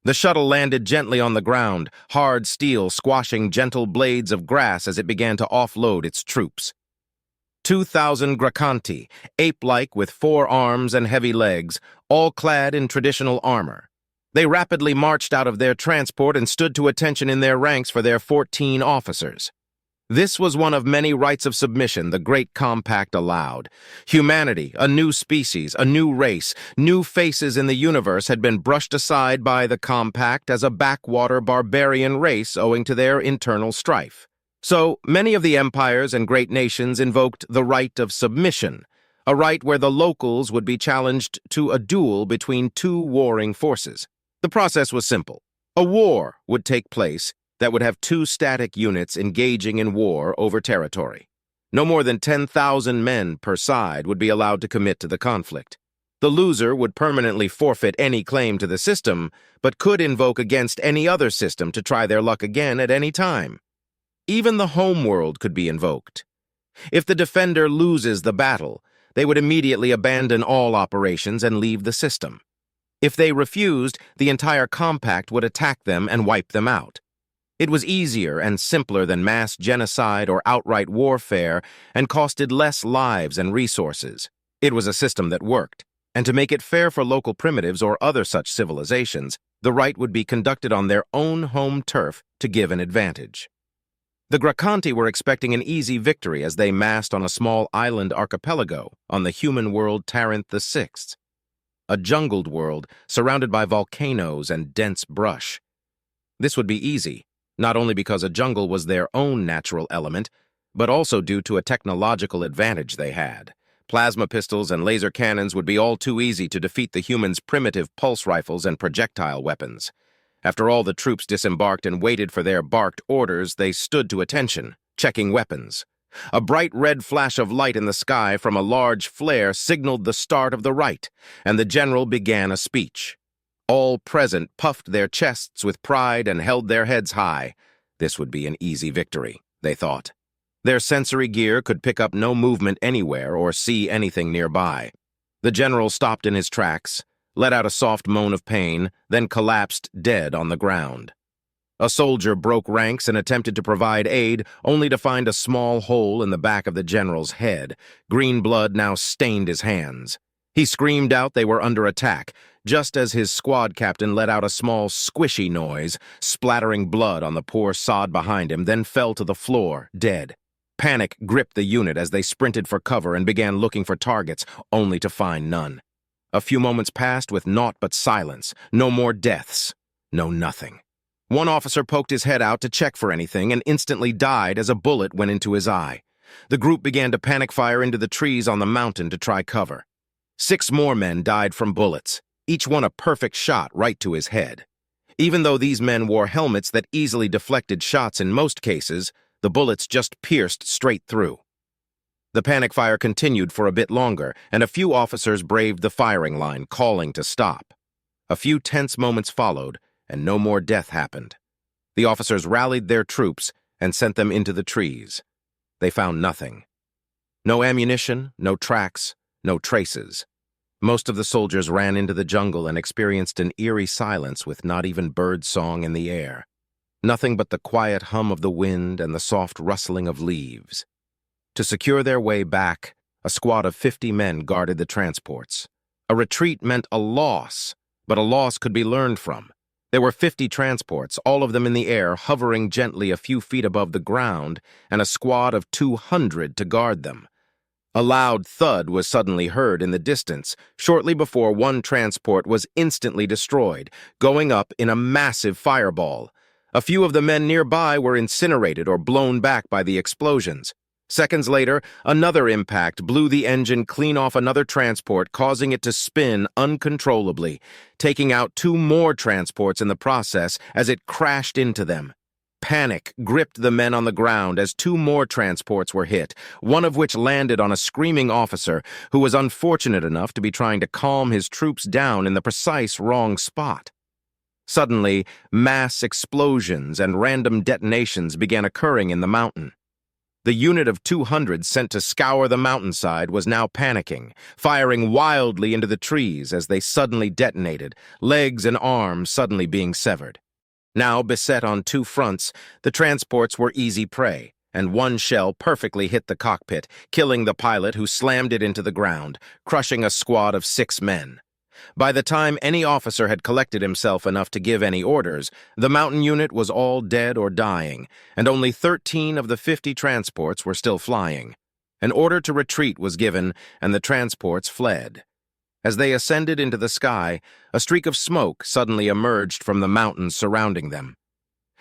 The shuttle landed gently on the ground, hard steel squashing gentle blades of grass as it began to offload its troops. 2,000 Gracanti, ape-like with 4 arms and heavy legs, all clad in traditional armor. They rapidly marched out of their transport and stood to attention in their ranks for their 14 officers. This was one of many rites of submission the Great Compact allowed. Humanity, a new species, a new race, new faces in the universe had been brushed aside by the Compact as a backwater barbarian race owing to their internal strife. So, many of the empires and great nations invoked the right of submission, a right where the locals would be challenged to a duel between 2 warring forces. The process was simple. A war would take place that would have 2 static units engaging in war over territory. No more than 10,000 men per side would be allowed to commit to the conflict. The loser would permanently forfeit any claim to the system, but could invoke against any other system to try their luck again at any time. Even the homeworld could be invoked. If the defender loses the battle, they would immediately abandon all operations and leave the system. If they refused, the entire compact would attack them and wipe them out. It was easier and simpler than mass genocide or outright warfare and costed less lives and resources. It was a system that worked, and to make it fair for local primitives or other such civilizations, the rite would be conducted on their own home turf to give an advantage. The Gracanti were expecting an easy victory as they massed on a small island archipelago on the human world Tarrant VI, a jungled world surrounded by volcanoes and dense brush. This would be easy, not only because a jungle was their own natural element, but also due to a technological advantage they had. Plasma pistols and laser cannons would be all too easy to defeat the humans' primitive pulse rifles and projectile weapons. After all the troops disembarked and waited for their barked orders, they stood to attention, checking weapons. A bright red flash of light in the sky from a large flare signaled the start of the rite, and the general began a speech. All present puffed their chests with pride and held their heads high. This would be an easy victory, they thought. Their sensory gear could pick up no movement anywhere or see anything nearby. The general stopped in his tracks, let out a soft moan of pain, then collapsed dead on the ground. A soldier broke ranks and attempted to provide aid, only to find a small hole in the back of the general's head. Green blood now stained his hands. He screamed out they were under attack, just as his squad captain let out a small squishy noise, splattering blood on the poor sod behind him, then fell to the floor, dead. Panic gripped the unit as they sprinted for cover and began looking for targets, only to find none. A few moments passed with naught but silence, no more deaths, no nothing. One officer poked his head out to check for anything and instantly died as a bullet went into his eye. The group began to panic fire into the trees on the mountain to try cover. 6 more men died from bullets, each one a perfect shot right to his head. Even though these men wore helmets that easily deflected shots in most cases, the bullets just pierced straight through. The panic fire continued for a bit longer, and a few officers braved the firing line, calling to stop. A few tense moments followed, and no more death happened. The officers rallied their troops and sent them into the trees. They found nothing. No ammunition, no tracks, no traces. Most of the soldiers ran into the jungle and experienced an eerie silence with not even bird song in the air. Nothing but the quiet hum of the wind and the soft rustling of leaves. To secure their way back, a squad of 50 men guarded the transports. A retreat meant a loss, but a loss could be learned from. There were 50 transports, all of them in the air, hovering gently a few feet above the ground, and a squad of 200 to guard them. A loud thud was suddenly heard in the distance, shortly before one transport was instantly destroyed, going up in a massive fireball. A few of the men nearby were incinerated or blown back by the explosions. Seconds later, another impact blew the engine clean off another transport, causing it to spin uncontrollably, taking out 2 more transports in the process as it crashed into them. Panic gripped the men on the ground as 2 more transports were hit, one of which landed on a screaming officer who was unfortunate enough to be trying to calm his troops down in the precise wrong spot. Suddenly, mass explosions and random detonations began occurring in the mountain. The unit of 200 sent to scour the mountainside was now panicking, firing wildly into the trees as they suddenly detonated, legs and arms suddenly being severed. Now beset on two fronts, the transports were easy prey, and one shell perfectly hit the cockpit, killing the pilot who slammed it into the ground, crushing a squad of 6 men. By the time any officer had collected himself enough to give any orders, the mountain unit was all dead or dying, and only 13 of the 50 transports were still flying. An order to retreat was given, and the transports fled. As they ascended into the sky, a streak of smoke suddenly emerged from the mountains surrounding them.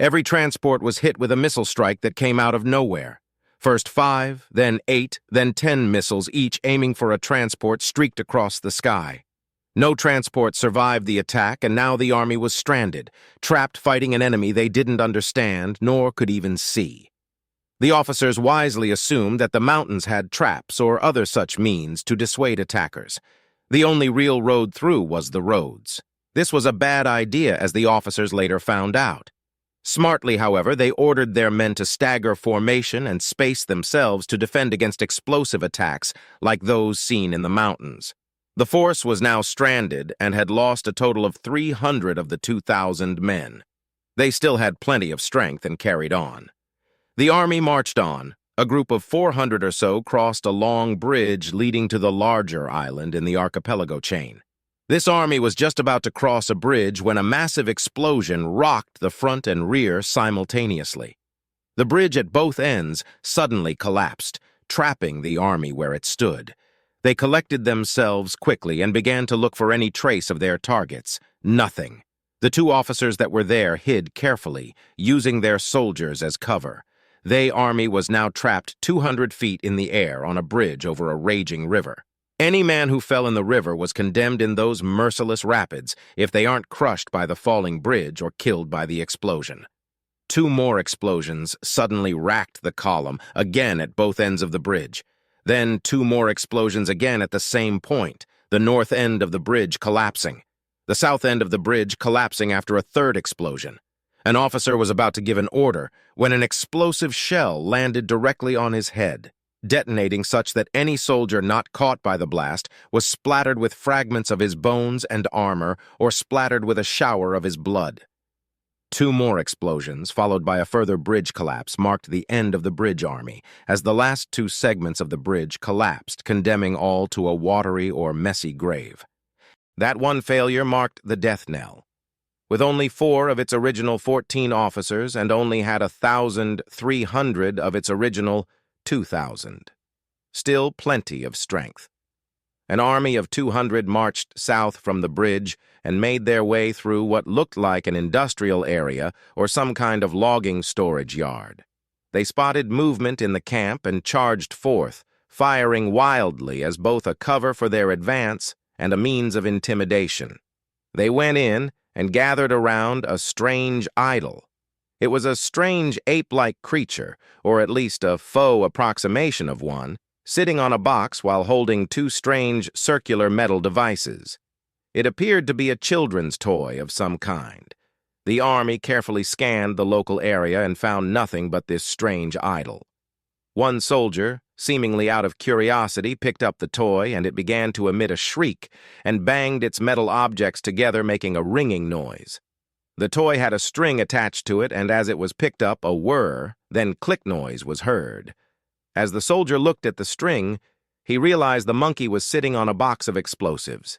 Every transport was hit with a missile strike that came out of nowhere. First 5, then 8, then 10 missiles, each aiming for a transport, streaked across the sky. No transport survived the attack, and now the army was stranded, trapped fighting an enemy they didn't understand nor could even see. The officers wisely assumed that the mountains had traps or other such means to dissuade attackers. The only real road through was the roads. This was a bad idea, as the officers later found out. Smartly, however, they ordered their men to stagger formation and space themselves to defend against explosive attacks like those seen in the mountains. The force was now stranded and had lost a total of 300 of the 2,000 men. They still had plenty of strength and carried on. The army marched on. A group of 400 or so crossed a long bridge leading to the larger island in the archipelago chain. This army was just about to cross a bridge when a massive explosion rocked the front and rear simultaneously. The bridge at both ends suddenly collapsed, trapping the army where it stood. They collected themselves quickly and began to look for any trace of their targets. Nothing. The 2 officers that were there hid carefully, using their soldiers as cover. The army was now trapped 200 feet in the air on a bridge over a raging river. Any man who fell in the river was condemned in those merciless rapids if they aren't crushed by the falling bridge or killed by the explosion. 2 more explosions suddenly racked the column, again at both ends of the bridge. Then 2 more explosions again at the same point, the north end of the bridge collapsing. The south end of the bridge collapsing after a 3rd explosion. An officer was about to give an order when an explosive shell landed directly on his head, detonating such that any soldier not caught by the blast was splattered with fragments of his bones and armor or splattered with a shower of his blood. 2 more explosions, followed by a further bridge collapse, marked the end of the bridge army, as the last 2 segments of the bridge collapsed, condemning all to a watery or messy grave. That one failure marked the death knell. With only 4 of its original 14 officers and only had 1,300 of its original 2,000. Still plenty of strength. An army of 200 marched south from the bridge and made their way through what looked like an industrial area or some kind of logging storage yard. They spotted movement in the camp and charged forth, firing wildly as both a cover for their advance and a means of intimidation. They went in and gathered around a strange idol. It was a strange ape-like creature, or at least a faux approximation of one, sitting on a box while holding 2 strange circular metal devices. It appeared to be a children's toy of some kind. The army carefully scanned the local area and found nothing but this strange idol. One soldier, seemingly out of curiosity, picked up the toy, and it began to emit a shriek and banged its metal objects together, making a ringing noise. The toy had a string attached to it, and as it was picked up, a whir, then click noise was heard. As the soldier looked at the string, he realized the monkey was sitting on a box of explosives.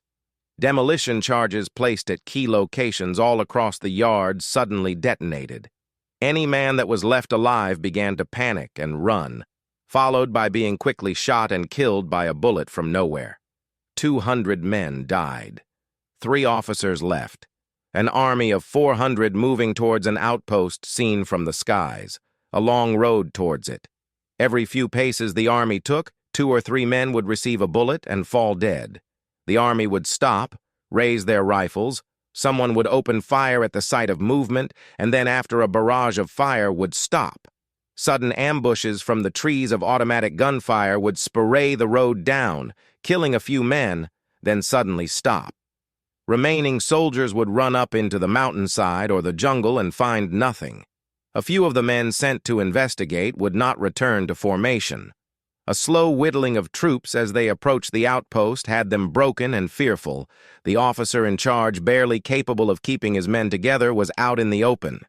Demolition charges placed at key locations all across the yard suddenly detonated. Any man that was left alive began to panic and run, followed by being quickly shot and killed by a bullet from nowhere. 200 men died. 3 officers left. An army of 400 moving towards an outpost seen from the skies, a long road towards it. Every few paces the army took, 2 or 3 men would receive a bullet and fall dead. The army would stop, raise their rifles, someone would open fire at the sight of movement, and then after a barrage of fire would stop. Sudden ambushes from the trees of automatic gunfire would spray the road down, killing a few men, then suddenly stop. Remaining soldiers would run up into the mountainside or the jungle and find nothing. A few of the men sent to investigate would not return to formation. A slow whittling of troops as they approached the outpost had them broken and fearful. The officer in charge, barely capable of keeping his men together, was out in the open.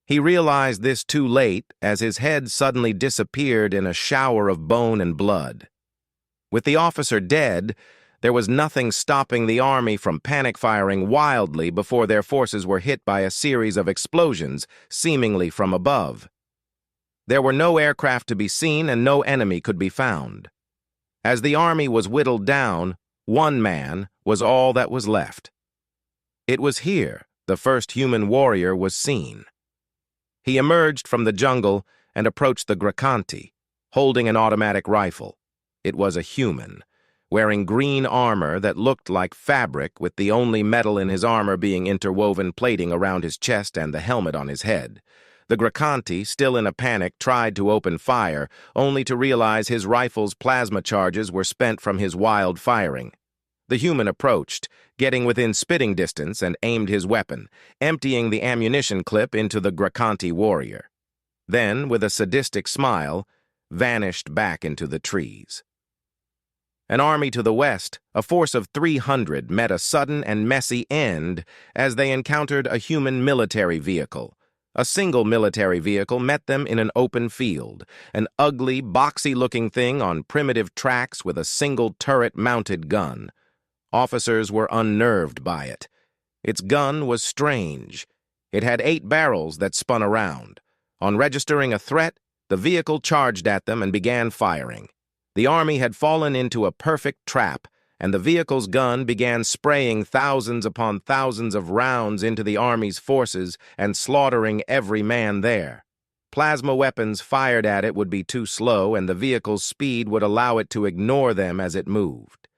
He realized this too late as his head suddenly disappeared in a shower of bone and blood. With the officer dead, there was nothing stopping the army from panic firing wildly before their forces were hit by a series of explosions, seemingly from above. There were no aircraft to be seen and no enemy could be found. As the army was whittled down, one man was all that was left. It was here the first human warrior was seen. He emerged from the jungle and approached the Gracanti, holding an automatic rifle. It was a human, wearing green armor that looked like fabric, with the only metal in his armor being interwoven plating around his chest and the helmet on his head. The Gracanti, still in a panic, tried to open fire, only to realize his rifle's plasma charges were spent from his wild firing. The human approached, getting within spitting distance, and aimed his weapon, emptying the ammunition clip into the Gracanti warrior. Then, with a sadistic smile, vanished back into the trees. An army to the west, a force of 300, met a sudden and messy end as they encountered a human military vehicle. A single military vehicle met them in an open field, an ugly, boxy-looking thing on primitive tracks with a single turret-mounted gun. Officers were unnerved by it. Its gun was strange. It had 8 barrels that spun around. On registering a threat, the vehicle charged at them and began firing. The army had fallen into a perfect trap, and the vehicle's gun began spraying thousands upon thousands of rounds into the army's forces and slaughtering every man there. Plasma weapons fired at it would be too slow, and the vehicle's speed would allow it to ignore them as it moved.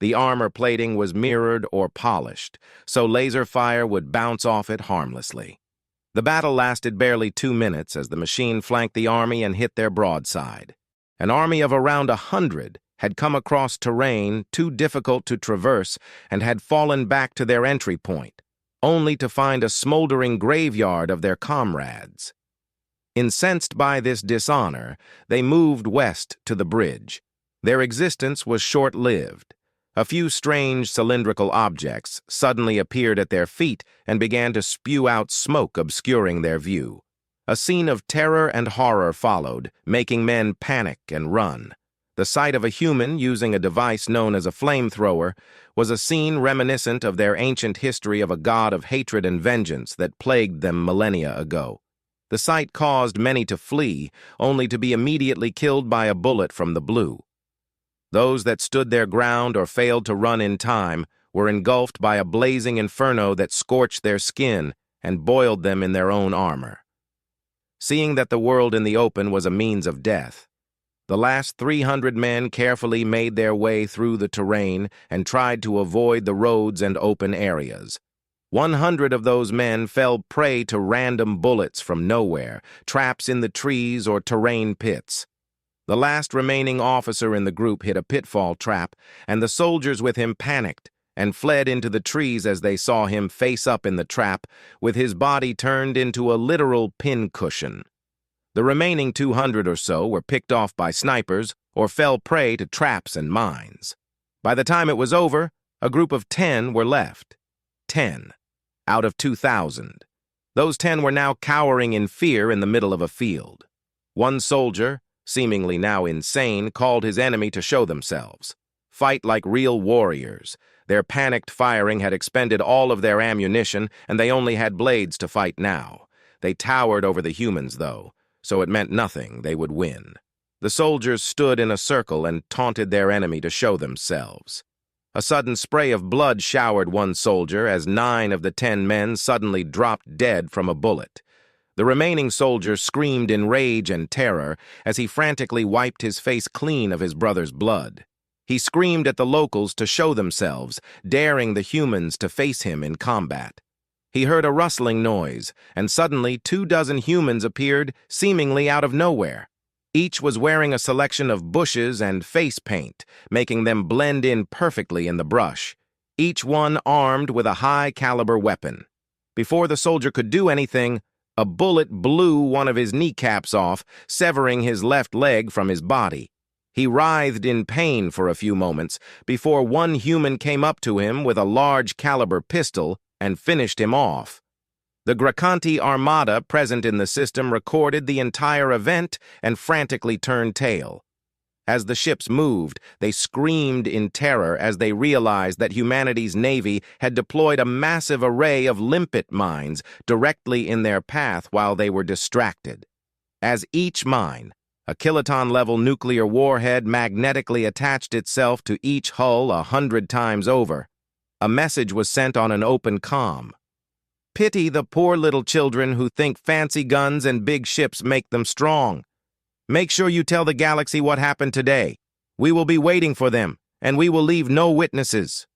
The armor plating was mirrored or polished, so laser fire would bounce off it harmlessly. The battle lasted barely 2 minutes as the machine flanked the army and hit their broadside. An army of around 100 had come across terrain too difficult to traverse and had fallen back to their entry point, only to find a smoldering graveyard of their comrades. Incensed by this dishonor, they moved west to the bridge. Their existence was short-lived. A few strange cylindrical objects suddenly appeared at their feet and began to spew out smoke, obscuring their view. A scene of terror and horror followed, making men panic and run. The sight of a human using a device known as a flamethrower was a scene reminiscent of their ancient history of a god of hatred and vengeance that plagued them millennia ago. The sight caused many to flee, only to be immediately killed by a bullet from the blue. Those that stood their ground or failed to run in time were engulfed by a blazing inferno that scorched their skin and boiled them in their own armor. Seeing that the world in the open was a means of death, the last 300 men carefully made their way through the terrain and tried to avoid the roads and open areas. 100 of those men fell prey to random bullets from nowhere, traps in the trees or terrain pits. The last remaining officer in the group hit a pitfall trap, and the soldiers with him panicked and fled into the trees as they saw him face up in the trap, with his body turned into a literal pincushion. The remaining 200 or so were picked off by snipers or fell prey to traps and mines. By the time it was over, a group of 10 were left. 10 out of 2,000. Those 10 were now cowering in fear in the middle of a field. One soldier, seemingly now insane, called his enemy to show themselves. Fight like real warriors. Their panicked firing had expended all of their ammunition, and they only had blades to fight now. They towered over the humans, though, so it meant nothing, they would win. The soldiers stood in a circle and taunted their enemy to show themselves. A sudden spray of blood showered one soldier as 9 of the 10 men suddenly dropped dead from a bullet. The remaining soldier screamed in rage and terror as he frantically wiped his face clean of his brother's blood. He screamed at the locals to show themselves, daring the humans to face him in combat. He heard a rustling noise, and suddenly 24 humans appeared, seemingly out of nowhere. Each was wearing a selection of bushes and face paint, making them blend in perfectly in the brush, each one armed with a high-caliber weapon. Before the soldier could do anything, A bullet blew one of his kneecaps off, severing his left leg from his body. He writhed in pain for a few moments before one human came up to him with a large-caliber pistol and finished him off. The Gracanti armada present in the system recorded the entire event and frantically turned tail. As the ships moved, they screamed in terror as they realized that humanity's navy had deployed a massive array of limpet mines directly in their path while they were distracted. As each mine, a kiloton-level nuclear warhead, magnetically attached itself to each hull 100 times over, a message was sent on an open comm. Pity the poor little children who think fancy guns and big ships make them strong. Make sure you tell the galaxy what happened today. We will be waiting for them, and we will leave no witnesses.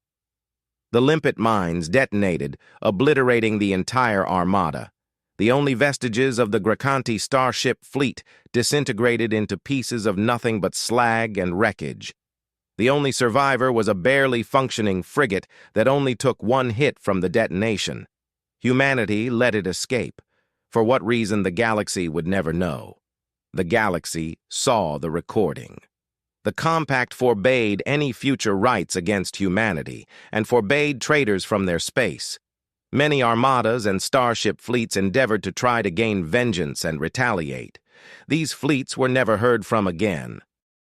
The limpet mines detonated, obliterating the entire armada. The only vestiges of the Gracanti starship fleet disintegrated into pieces of nothing but slag and wreckage. The only survivor was a barely functioning frigate that only took one hit from the detonation. Humanity let it escape. For what reason, the galaxy would never know. The galaxy saw the recording. The compact forbade any future rights against humanity and forbade traders from their space. Many armadas and starship fleets endeavored to try to gain vengeance and retaliate. These fleets were never heard from again.